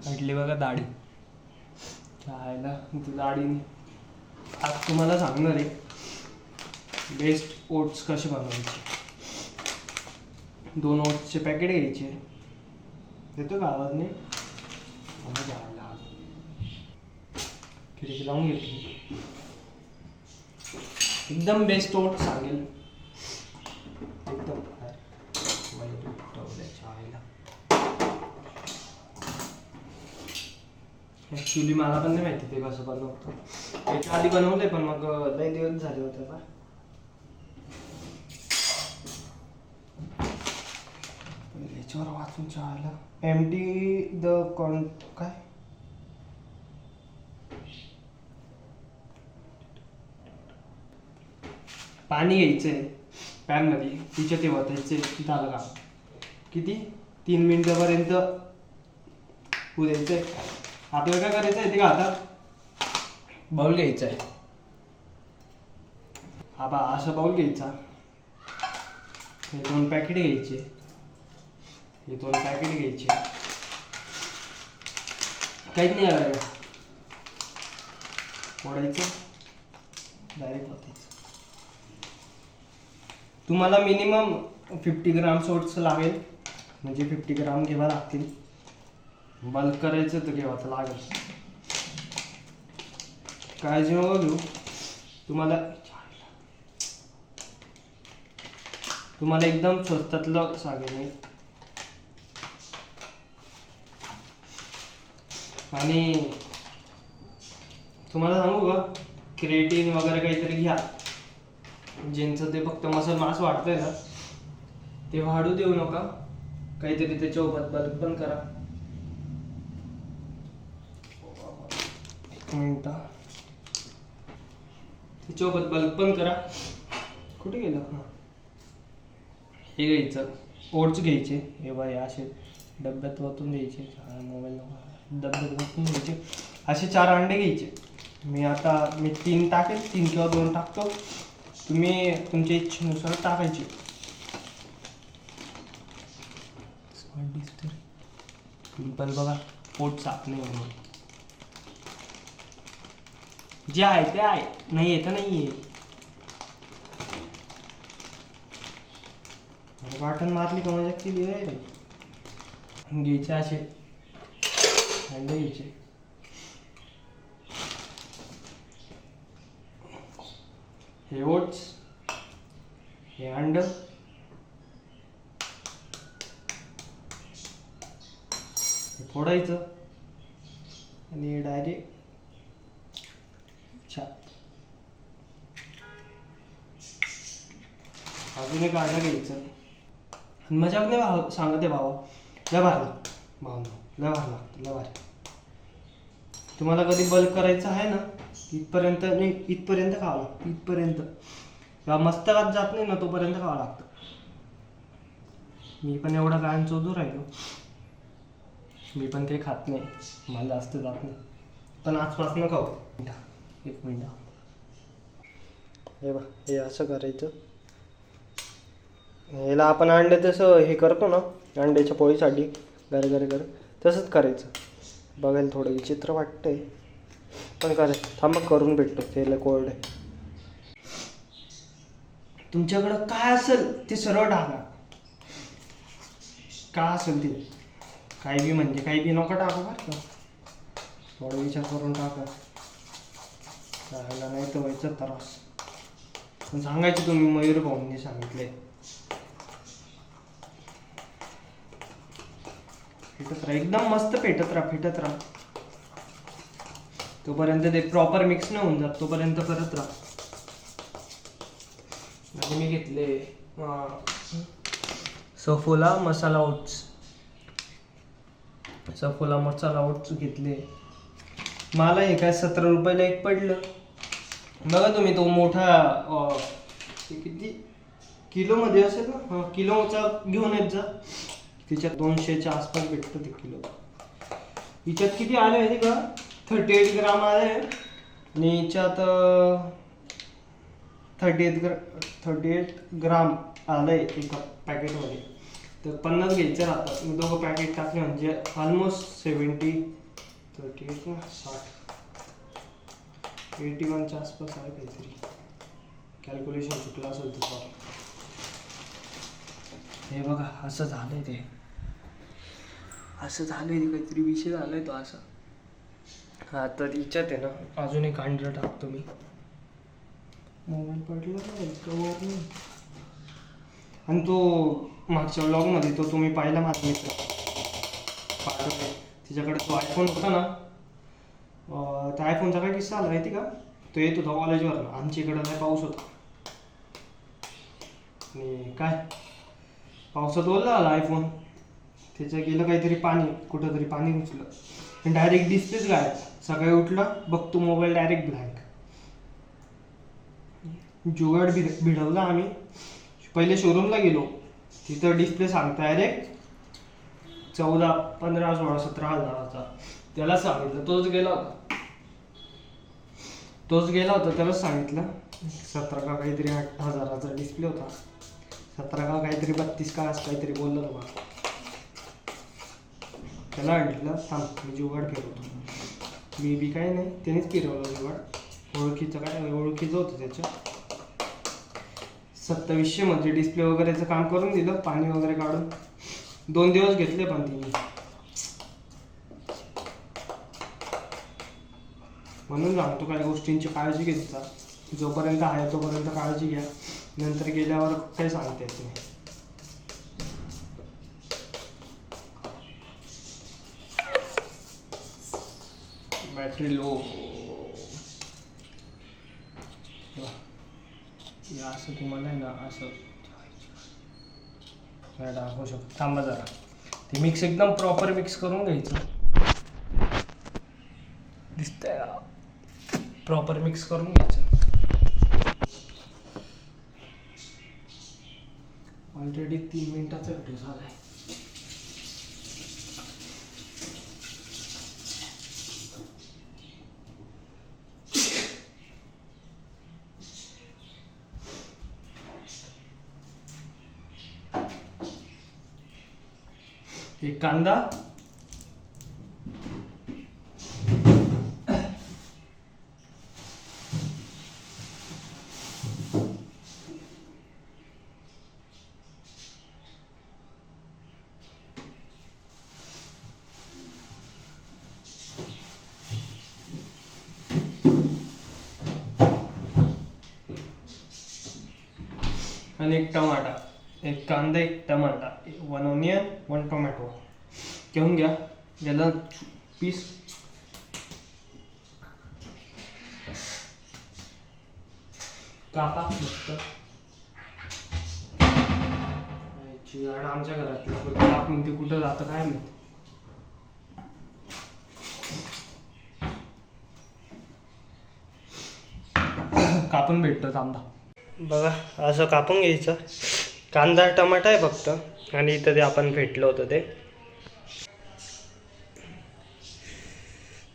म्हटली बघा दाढी राहायला ती दाढीने. आज तुम्हाला सांगणार आहे बेस्ट ओट्स कसे बनवायचे. 2 ओट्सचे पॅकेट घ्यायचे. देतो का आवाज नाही? खिडकी लावून घेतली. एकदम बेस्ट ओट्स सांगेल एकदम. ॲक्च्युली मला पण नाही माहिती ते कसं बनवतं. त्याच्या आधी बनवलंय पण मग लई दिवस झाले होते ना. याच्यावर वाचून चहाला एमडी द कॉन काय पाणी घ्यायचंय पॅनमध्ये, तिच्या ते वाचायचे झालं का किती 3 मिनिटापर्यंत होऊ द्यायचंय. आपल्याला काय करायचं आहे ते का आता बाउल घ्यायचा आहे. हा बा असा बाउल घ्यायचा. हे 2 पॅकेट घ्यायचे. हे 2 पॅकेट घ्यायचे. काहीच नाही आलं फोडायचं डायरेक्ट होतायचं. तुम्हाला मिनिमम 50 ग्राम ओट्स लागेल, म्हणजे 50 ग्राम घ्यावा लागतील. बल्क करायचं तर घेवाचं लागेल. काळजी नको घेऊ. तुम्हाला एकदम स्वस्तातलं सांगेल मी. आणि तुम्हाला सांगू का क्रिएटिन वगैरे काहीतरी घ्या. ज्यांचं ते फक्त मसल मास वाढतंय ना ते वाढू देऊ नका. काहीतरी त्याच्यासोबत बल्क पण करा. एक मिनिट. त्याच्यासोबत बल्क पण करा. कुठे गेलं? हां हे घ्यायचं ओट्स घ्यायचे. हे बाय असे डब्यात ओतून द्यायचे. मोबाईल डब्यात ओतून द्यायचे. असे 4 अंडे घ्यायचे. मी 3 टाकेल. 3 किंवा 2 टाकतो. तुम्ही तुमच्या इच्छेनुसार टाकायचे. सिंपल बघा पोट साफ नाही म्हणून. जे आहे ते आहे. नाही येतं नाही आहे. वाटण मारली का मजा केली आहे. घ्यायचे असे अंडे घ्यायचे. हे ओट्स, हे अंड, हे फोडायचं आणि डायरेक्ट अजून एक अंडा घ्यायचं. मजाक नाही सांगते भावा. लय भारी भावना, लय भारी लागतं, लय भारी. तुम्हाला कधी बल्क करायचं आहे ना इथपर्यंत नाही, इथपर्यंत खावं लागतं. इथपर्यंत मस्तकात जात नाही ना तोपर्यंत खावं लागतं. मी पण एवढा गायन चोधू राहिलो. मी पण काही खात नाही. मला जास्त जात नाही. पण आजपासून खाऊ. 1 मिनिट. हे बघ हे असं करायचं. याला आपण अंडे तसं हे करतो ना अंड्याच्या पोळीसाठी घर तसंच करायचं. बघायला थोडं विचित्र वाटतंय पण करायचं. थांबा करून भेटतो. त्याला कोल्ड आहे. तुमच्याकडं काय असेल ते सर्व टाका. काय असेल ते काही बी म्हणजे काही बी नको टाका बरं का. थोडा विचार करून टाका. राहायला नाही तर व्हायचं त्रास. पण सांगायचं तुम्ही मयूर भाऊंनी सांगितले. फेटत राहा एकदम मस्त. फेटत राहा तोपर्यंत ते प्रॉपर मिक्स नाही होऊन जात तोपर्यंत करत राहा. आणि मी घेतले सफोला मसाला ओट्स घेतले. मला हे काय 17 रुपयाला एक पडलं. बघा तुम्ही तो मोठा किती किलोमध्ये असेल ना. हां किलोचा घेऊन येत जा. तिच्यात 200च्या आसपास भेटतं ते किलो. हिच्यात किती आले माहिती का 38 ग्राम आले. आणि हिच्यात 38 ग्राम आलंय एका पॅकेटमध्ये. तर 50 घ्यायचं राहतात. मी दोघं पॅकेट टाकले म्हणजे ऑलमोस्ट 70 38 ना 60 81च्या आसपास आहे काहीतरी. कॅल्क्युलेशन चुकलं असेल तर सॉरी. हे बघा असं झालंय ते, असं झालंय ते, काहीतरी विषय झालाय तो असा. हा तर हिच्यात आहे ना अजून एक अंडर टाकतो मी. मोबाईल पडला नाही कवर नाही. आणि तो मागच्या व्लॉगमध्ये तो तुम्ही पाहिला माझा मित्र पाठवले, तिच्याकडे तो आयफोन होता ना, त्या आयफोनचा काय किस्सा आला माहिती का. तो येत होता कॉलेजवर, आमच्या इकडं नाही पाऊस होता आणि काय पावसात ओला आला आयफोन. त्याचं गेलं काहीतरी पाणी, कुठंतरी पाणी घुसलं आणि डायरेक्ट डिस्प्लेच गायब. सकाळी उठलं बघतो मोबाईल डायरेक्ट ब्लँक. जुगाड भिडवला आम्ही. पहिले शोरूमला गेलो, तिथं डिस्प्ले सांगता डायरेक्ट 14, 15, 16, 17 हजाराचा. त्याला सांगितलं, तोच गेला होता त्यालाच सांगितलं 17 का काहीतरी 8 हजाराचा डिस्प्ले होता. 17 का काहीतरी 32 का असं काहीतरी बोललं ना. त्याला म्हटलं थांब मी जुगाड फिरवतो. मी बी काही नाही, त्यानेच फिरवलं जुगाड. ओळखीचं होतं त्याच्या. 2700 मध्ये डिस्प्ले वगैरेचं काम करून दिलं, पाणी वगैरे काढून. 2 दिवस घेतले पण तिने. म्हणून सांगतो काही गोष्टींची काळजी घेत जा. जोपर्यंत आहे तोपर्यंत काळजी घ्या, नंतर गेल्यावर काही सांगता येत नाही. Battery low. असं तुम्हाला आहे ना असं दाखवू शकतो. थांबा जरा, ते मिक्स एकदम प्रॉपर मिक्स करून घ्यायचं. दिसतंय प्रॉपर मिक्स करून घ्यायचं. ऑलरेडी 3 मिनिटाचा व्हिडिओ झालाय. एक कांदा, आणि एक टमाटा. एक कांदा, एक टमाटा, 1 ऑनियन, 1 टोमॅटो घेऊन घ्या. याला पीस कापा मस्त. आमच्या घरात कापून ते कुठं जातं काय माहिती. कापून भेटतो कांदा बघा, असं कापून घ्यायचं. कांदा टमाटा आहे फक्त, आणि इथं ते आपण फेटलं होतं ते.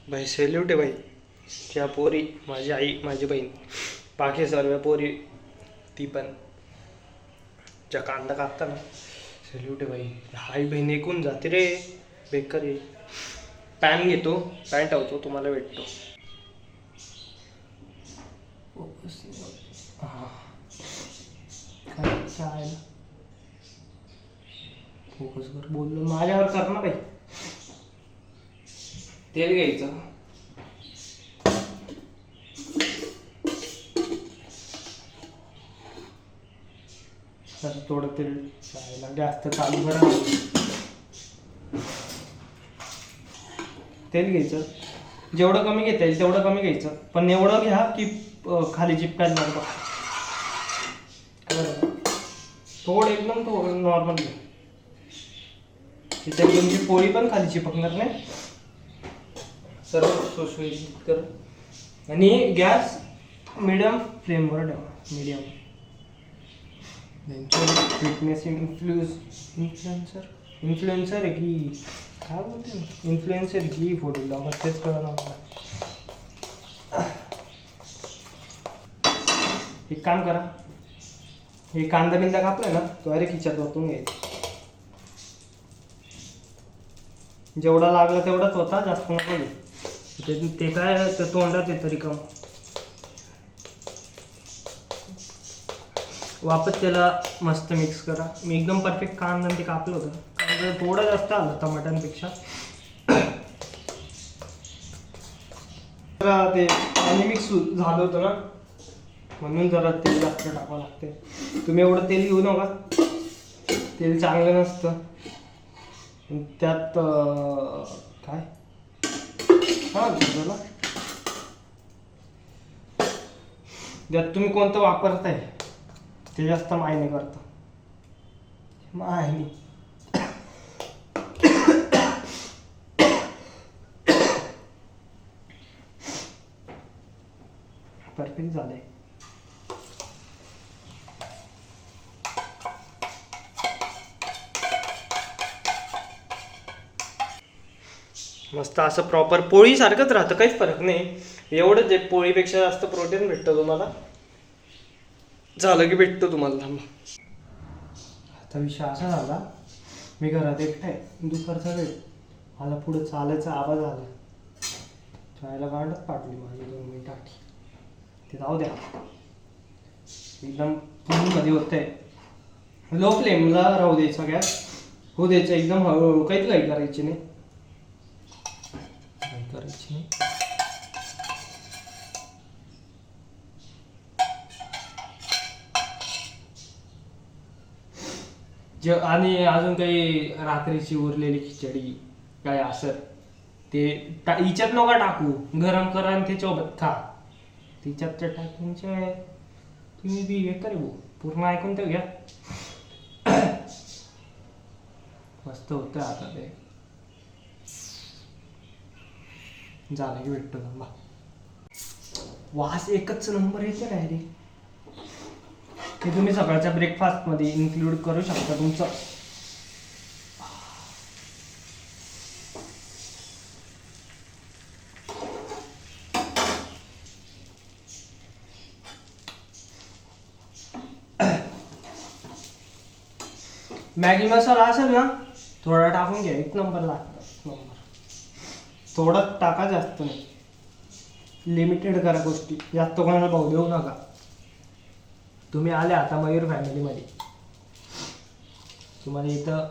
भाई सेल्यूट आहे भाई, त्या पोरी, माझी आई, माझी बहीण, बाकी सर्व पोरी, ती पण ज्या कांदा कापता ना, सेल्यूट आहे भाई. आई बहीण एकूण जाते रे, बेकार आहे. पॅन घेतो, पॅन ठेवतो, तुम्हाला भेटतो. हां काय फोकस कर, बोललो माझ्यावर कर ना भाई. तेल घ्यायचं, थोडं तेल चायला जास्त चालू करा. तेल घ्यायचं, जेवढं कमी घेता येईल तेवढं कमी घ्यायचं, पण एवढं घ्या की खाली चिपकायला नको. थोडं एकदम थोडं नॉर्मल घ्या, त्याच्यात तुमची पोळी पण खाली चिपकणार नाही. सर्व सुशोषित कर. आणि गॅस मिडियम फ्लेमवर ठेवा. फिटनेस इन्फ्लुएन्सर आहे की काय बोलते, इन्फ्लुएन्सर की फोटो ब्लॉगर, तेच कळलं मला. एक काम करा, हे कांदा बिंदा कापला ना तो डायरेक्ट खिच्यात वाटून घ्यायचा. जेवढा लागला तेवढाच होता, जास्त नको घेऊ. ते काय ते तोंडात येतं रिकाम. वापस त्याला मस्त मिक्स करा. मी एकदम परफेक्ट कांदा ते कापलं होतं, कांदा थोडं जास्त आलं टमाट्यांपेक्षा. ते पाणी मिक्स झालं होतं ना, म्हणून जरा तेल जास्त टाकावं लागते. तुम्ही एवढं तेल घेऊ नका, तेल चांगलं नसतं. त्यात काय झालं, त्यात तुम्ही कोणतं वापरताय ते जास्त मायने करतं. मायने परफेक्ट झालंय. मस्त असं प्रॉपर पोळीसारखंच राहतं, काहीच फरक नाही. एवढंच आहे, पोळीपेक्षा जास्त प्रोटीन भेटतं तुम्हाला. झालं की भेटतं तुम्हाला. थांबा, आता विषय असा झाला, मी घरात एकटा आहे, दुपारचा वेळ, मला पुढे चालायचा आवाज आला, चायला गांडच पाटली माझी 2 मिनिटात. ते जाऊ द्या, एकदम मध्ये होतंय. लो फ्लेमला राहू द्यायचा गॅस, होऊ द्यायचं एकदम हळूहळू, काहीच काही करायची नाही. आणि अजून काही रात्रीची उरलेली खिचडी काय असं ते हिच्यात नका टाकू, गरम करा आणि त्याच्यासोबत खा. तिच्यात टाकूनचे तुम्ही बी हे करे पूर्ण ऐकून तर घ्या. मस्त होतं. आता ते झालं की भेटतो. थांबा, वास एकच नंबर येते डायरेक्ट. ते तुम्ही सकाळच्या ब्रेकफास्ट मध्ये इन्क्लूड करू शकता तुमचं. मॅगी मसाला असेल ना, थोडा टाकून घ्या, 1 नंबर लागतं. थोडा टाका, जास्त नाही. लिमिटेड करा गोष्टी, जास्त कोणाला भाव देऊ नका. तुम्ही आले आता मयूर फॅमिलीमध्ये, तुम्हाला इथं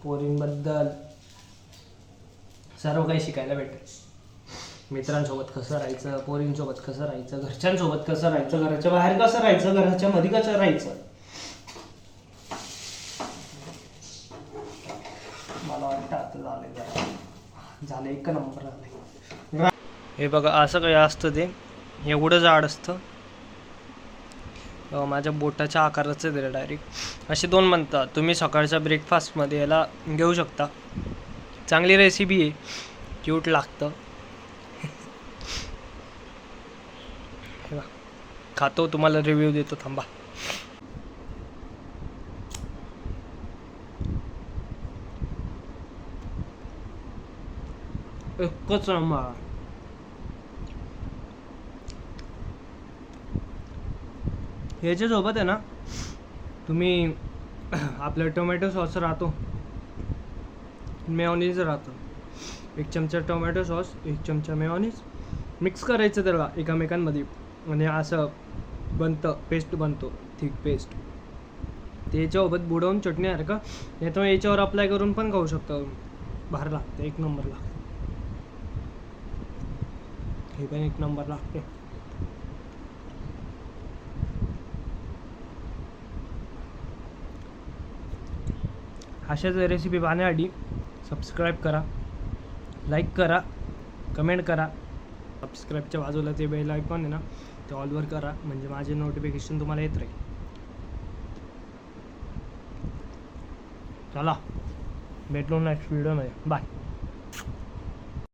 पोरींबद्दल सर्व काही शिकायला भेटेल. मित्रांसोबत कसं राहायचं, पोरींसोबत कसं राहायचं, घरच्यांसोबत कसं राहायचं, घराच्या बाहेर कसं राहायचं, घराच्या मध्ये कसं राहायचं. मला वाटतं आता झालं 1 नंबर झालं. हे बघा, असं काही असतं, ते एवढं जाड असतं, माझ्या बोटाच्या आकाराचं दिलं डायरेक्ट. असे 2 म्हणतात. तुम्ही सकाळच्या ब्रेकफास्टमध्ये याला घेऊ शकता. चांगली रेसिपी आहे, क्यूट लागतं. खातो, तुम्हाला रिव्ह्यू देतो. थांबा, एकच नंबर. ह्याच्यासोबत आहे ना, तुम्ही आपलं टोमॅटो सॉस राहतो, मेयोनीज राहतं, 1 चमचा टोमॅटो सॉस, 1 चमचा मेयोनीज मिक्स करायचं त्याला एकमेकांमध्ये, आणि असं बनतं, पेस्ट बनतो, थिक पेस्ट. ते याच्यासोबत बुडवून चटणी आहे का, याच्यामुळे याच्यावर अप्लाय करून पण खाऊ शकतो. बाहेर लागतं, 1 नंबर लागतं. हे पण 1 नंबर लागते. अशाच रेसिपी पाहण्यासाठी सबस्क्राईब करा, लाईक करा, कमेंट करा. सबस्क्राईबच्या बाजूला ते बेल आयकॉन आहे ना, ते ऑलवर करा, म्हणजे माझे नोटिफिकेशन तुम्हाला येत राहील. चला, भेटलो नेक्स्ट व्हिडिओमध्ये. बाय.